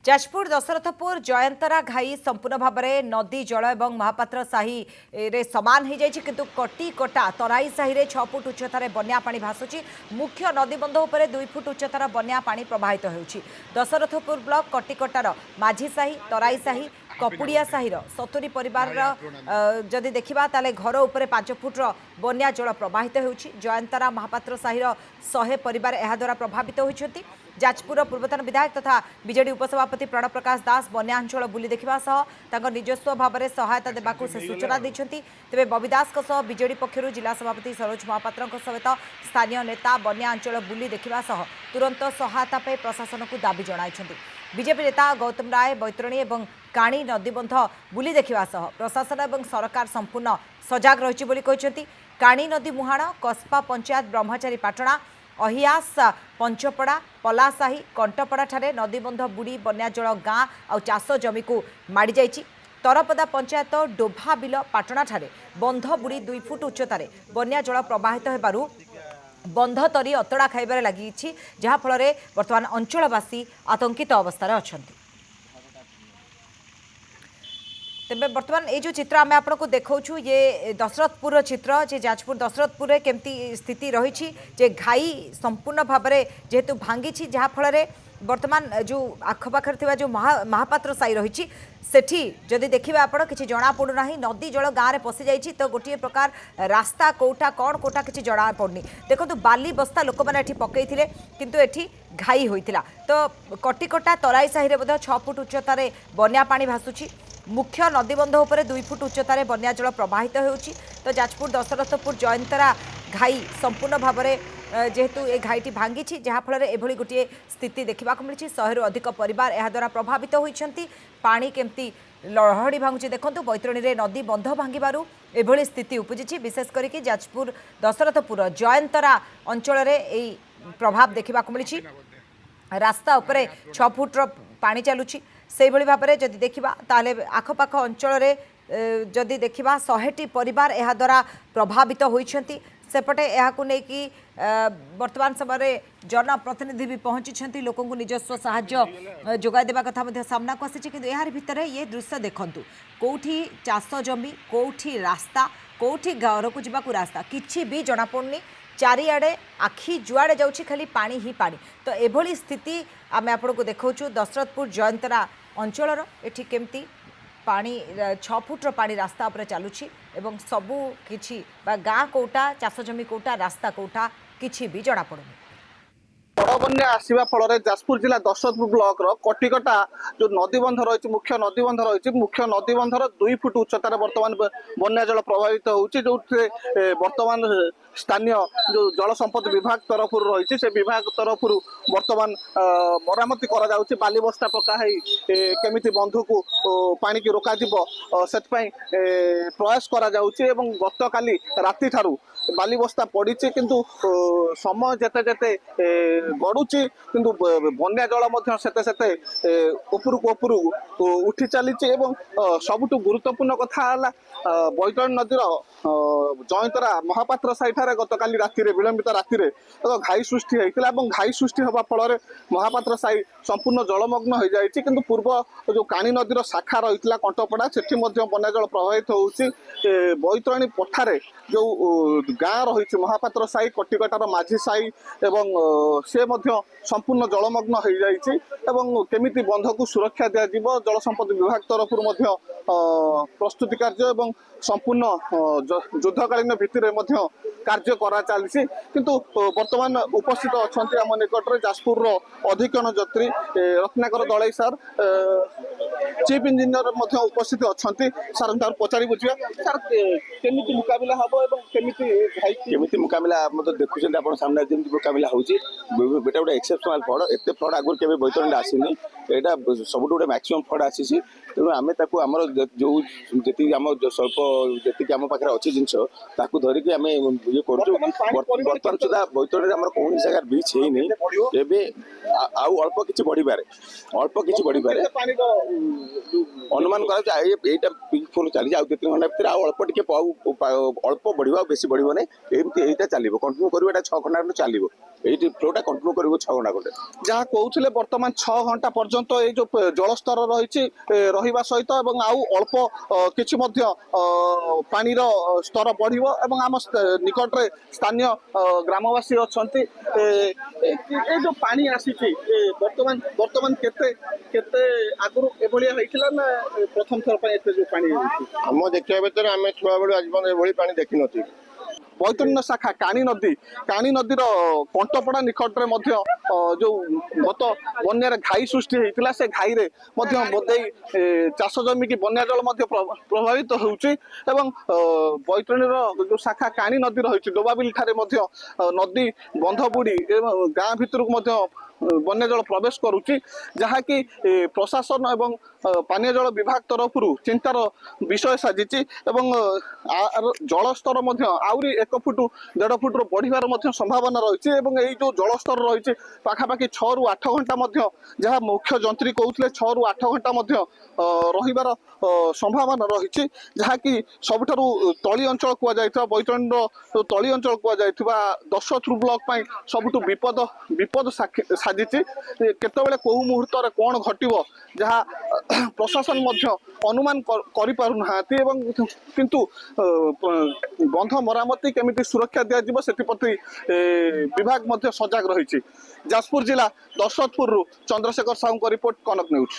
जाजपुर दशरथपुर जयंतरा घाई संपूर्ण भाव में नदी जल और महापात्र साही रे समान हो जाए किंतु कटिकटा तराई साही रे 6 फुट उच्चतार बन्या पानी भासुची। मुख्य नदीबंध उपर 2 फुट उच्चतार बन्या पानी प्रवाहित होउची। दशरथपुर ब्लॉक कटिकटार माझी साही तराई साही कपुड़िया साही 70 परिवार जदि देखा ताले घर उपर 5 फुट बन्या जल प्रवाहित होउची। जयंतरा महापात्र साही 100 परिवार एहा द्वारा प्रभावित होइछथि। जाजपुर पूर्वतन विधायक तथा बीजेडी उपसभापति प्रणव प्रकाश दास बन्यांचल बुली देखा सह निजस्व भाव में सहायता देवाक से सूचना देते। तेज बबी दास बीजेडी पक्षर जिला सभापति सरोज महापात्र सहित स्थानीय नेता बन्यांचल बुली देखा सह तुरंत सहायता पे प्रशासन को दाबी जनाई। बीजेपी नेता गौतम राय बैतरणी और काणी नदीबंध बुली देखा सह प्रशासन और सरकार संपूर्ण सजग रही। काणी नदी मुहाण कस्पा पंचायत ब्रह्मचारी पाटणा अहियास पंचपड़ा पलासाही कंटपड़ा ठारे नदीबंध बुड़ी बन्या जल गाँ और चाष जमी को माड़ी जाइछि। तरपदा पंचायत डोभा बिल पाटणा ठारे बंध बुड़ी 2 फुट उच्चतार बन्या जल प्रवाहित होबारु बंध तरी अतड़ा खाइबार लगी जहाँफल बर्तमान अंचलवासी आतंकित अवस्था अछंती। तेबे बर्तमान ये जो चित्र आम आपको देखा ये दशरथपुर चित्र जे जाजपुर दशरथपुर केमती स्थिति रही जे घाई संपूर्ण भाव में जेहेतु भांगी जहाँफल बर्तमान जो आखपाखे जो महापात्र साई रही सेठी जदि देखिए आपण किसी जना पड़ूना नदी जल गाँव में पशि जाइए तो गोटे प्रकार रास्ता कोटा कौन कोटा किसी जना पड़नी। देखो बाली बस्ता लोक मैंने पकई किंतु एठी घाई होता तो कटिकटा तराई साही में 6 फुट उच्चतार बन्या पानी भासुची। मुख्य नदीबंध उपर 2 फुट उच्चतार बन्या जल प्रवाहित होउची। तो जाजपुर दशरथपुर जयंतरा घाई संपूर्ण भाव में जेहेतु ये घाईटी भांगी जहाँफल एभली गोटे स्थिति देखा मिली। 100 रु अधिक परिवार यह द्वारा प्रभावित होती। पानी केमती लहड़ी भांगुची देखूँ बैतरणी में नदी बंध भांगू एभली स्थिति उपजी। विशेष करके जाजपुर दशरथपुर जयंतरा अंचल प्रभाव देखा मिली। रास्ता उपरे 6 फुट पानी चलुची से भाव में जदि देखा ताले आखपाख अंचल जदि देखा 100टी परिवार यह द्वारा प्रभावित होती। सेपटे यहाँ नहीं वर्तमान समय जनप्रतिनिधि भी पहुंची लोक निजस्व साहाय्य जोगाई देवा कथा सामना को आसी कि यार भितर ये दृश्य देखंतु कोठी चाष जमी कोठी रास्ता कोठी घर को जावाक रास्ता किछि भी जना पड़नी। चारिआडे आखि जुआड़े जाउछि खाली पानी ही पानी। तो एभली स्थिति आम आपको देखा दशरथपुर जयंतरा अंचलर एठी केमती पानी 6 फुट्र पानी रास्ता उपर चलुछि एवं सबू किछि गाँ कोटा चाष जमी कोटा रास्ता कोटा किछि भी जना पड़ुनी। बड़ बन्या आसवा फल जाजपुर जिला दशरथपुर ब्लॉक कटिकटा जो नदीबंध रही मुख्य नदीबंध रही मुख्य नदीबंधर 2 फुट उच्चतार बर्तमान बन्या जल प्रभावित होउछि। जो बर्तमान स्थानीय जो जल संपद विभाग तरफ रही से विभाग तरफ बर्तमान मरामती करा जाउछि। बाली बस्ता पका केमिति बंधु को पानी की रोका से प्रयास करा जाउछि एवं गतकाली राति ठारू बाली बस्ता पड़ी किंतु समय जेते जेते गड़ुची किंतु बन्या जल सेते उपरकू उठी चली। सबुठ गुरुत्वपूर्ण कथा बैतरणी नदीर जयंतरा महापात्र साइठारे गतकाली राति विलंबित राति घाई सृष्टि होता और घाई सृष्टि होगा फल महापात्र साई संपूर्ण जलमग्न हो जाए। किंतु पूर्व जो काणी नदीर शाखा रही कंटपड़ा से बन्या जल प्रभावित होउछि। बैतरणी पठारे जो गाँ रही महापात्र साई कटिकटार माझी साई एवं से संपूर्ण जलमग्न हो जाइए एवं केमिति बंध को सुरक्षा दिया जल संपद विभाग तरफ प्रस्तुति कार्य एवं संपूर्ण युद्धकालीन भित्तिरे कार्य करा चली। किंतु वर्तमान उपस्थित अच्छा आम निकट में जाजपुर अधीक्षण जत्री रत्नाकर दलाई सार चीफ इंजीनियर उपस्थित अच्छा सार पचारि बुझे सार केमिति मुकाबिला हम केमिति मुकाबिला देखुं आप सामने जमी मुकाबिला होता गोटे एक्सेप्शनल फ्लड एत फ्लड आगुरी केवे बैतरणी आसीनी यहाँ सब गोटे मैक्सिमम फ्लड आसी तेणु आम आमर जो जी आम स्वल्प जी आम पाखे अच्छी जिनस धरिकी आम ये बर्तमान सुधा बैतरणी आम कौन जगह बीच है अल्प किसी बढ़ पारे ଅନୁମାନ କରାଯାଉଛି ଏଇଟା ଫୁଲ୍ ଚାଲିଛି ଆଉ 2-3 ଘଣ୍ଟା ଭିତରେ ଆଉ ଅଳ୍ପ ଟିକେ ଅଳ୍ପ ବଢିବ ଆଉ ବେଶୀ ବଢିବ ନାହିଁ ଏମିତି ଏଇଟା ଚାଲିବ କଣ୍ଟିନ୍ୟୁ କରିବ ଏଇଟା 6 ଘଣ୍ଟା ଖଣ୍ଡେ ଚାଲିବ ଏଇଠି ଫ୍ଲୋଟା କଣ୍ଟିନ୍ୟୁ କରିବ 6 ଘଣ୍ଟା ଖଣ୍ଡେ ଯାହା କହୁଥିଲେ ବର୍ତ୍ତମାନ 6 ଘଣ୍ଟା ପର୍ଯ୍ୟନ୍ତ ଏଇ ଯୋଉ ଜଳସ୍ତର ରହିଛି ରହିବା ସହିତ ଏବଂ ଆଉ ଅଳ୍ପ କିଛି ମଧ୍ୟ ପାଣିର ସ୍ତର ବଢିବ ଏବଂ ଆମ ନିକଟରେ ସ୍ଥାନୀୟ ଗ୍ରାମବାସୀ ଅଛନ୍ତି ଏ ଯୋଉ ପାଣି ଆସିଛି ବର୍ତ୍ତମାନ ବର୍ତ୍ତମାନ କେତେ କେତେ ଆଗରୁ ଏଭଳିଆ ହେଇଥିଲା ନା ପ୍ରଥମ ଥର ପାଇଁ ଏତେ ଯୋଉ ପାଣି ହେଇଛି ଆମ ଦେଖିବା ଭିତରେ ଆମେ ଛୁଆବେଳୁ ଆଜି ପର୍ଯ୍ୟନ୍ତ ଏଭଳି ପାଣି ଦେଖିନଥିଲୁ ବୈତରଣୀ ଶାଖା କାଣି ନଦୀର କଣ୍ଟପଡା ନିକଟରେ ମଧ୍ୟ ଯୋଉ ଗତ ବନ୍ୟାରେ ଘାଇ ସୃଷ୍ଟି ହେଇଥିଲା ସେ ଘାଇରେ ମଧ୍ୟ ବୋଧେଇ ଚାଷ ଜମିକି ବନ୍ୟା ଜଳ ମଧ୍ୟ ପ୍ରଭାବିତ ହେଉଛି ଏବଂ ବୈତରଣୀର ଯୋଉ ଶାଖା କାଣି ନଦୀ ରହିଛି ଡୋବାବିଲ ଠାରେ ମଧ୍ୟ ନଦୀ ବନ୍ଧ ବୁଡି ଏବଂ ଗାଁ ଭିତରକୁ ମଧ୍ୟ ବନ୍ୟା ଜଳ ପ୍ରବେଶ କରୁଛି ଯାହାକି ପ୍ରଶାସନ ଏବଂ ପାନୀୟ ଜଳ ବିଭାଗ ତରଫରୁ ଚିନ୍ତାର ବିଷୟ ସାଜିଛି ଏବଂ ଜଳସ୍ତର ମଧ୍ୟ ଆହୁରି 1 ଫୁଟ 1.5 ଫୁଟର ବଢିବାର ମଧ୍ୟ ସମ୍ଭାବନା ରହିଛି ଏବଂ ଏଇ ଯୋଉ ଜଳସ୍ତର ରହିଛି ପାଖାପାଖି 6 ରୁ 8 ଘଣ୍ଟା ମଧ୍ୟ ଯାହା ମୁଖ୍ୟ ଯନ୍ତ୍ରୀ କହୁଥିଲେ 6 ରୁ 8 ଘଣ୍ଟା ମଧ୍ୟ ରହିବାର ସମ୍ଭାବନା ରହିଛି ଯାହାକି ସବୁଠାରୁ ତଳି ଅଞ୍ଚଳ କୁହାଯାଇଥିବା ବୈତରଣୀର ତଳି ଅଞ୍ଚଳ କୁହାଯାଇଥିବା ଦଶରଥପୁର ବ୍ଲକ ପାଇଁ ସବୁଠୁ ବିପଦ ସାଜିଛି କେତେବେଳେ କୋଉ ମୁହୂର୍ତ୍ତରେ କଣ ଘଟିବ ଯାହା ପ୍ରଶାସନ ମଧ୍ୟ ଅନୁମାନ କରିପାରୁନାହାନ୍ତି ଏବଂ କିନ୍ତୁ ବନ୍ଧ ମରାମତି କେମିତି ସୁରକ୍ଷା ଦିଆଯିବ ସେଥିପ୍ରତି ବିଭାଗ ମଧ୍ୟ ସଜାଗ ରହିଛି ଯାଜପୁର ଜିଲ୍ଲା ଦଶରଥପୁରରୁ ଚନ୍ଦ୍ରଶେଖର ସାହୁଙ୍କ ରିପୋର୍ଟ କନକ ନ୍ୟୁଜ୍।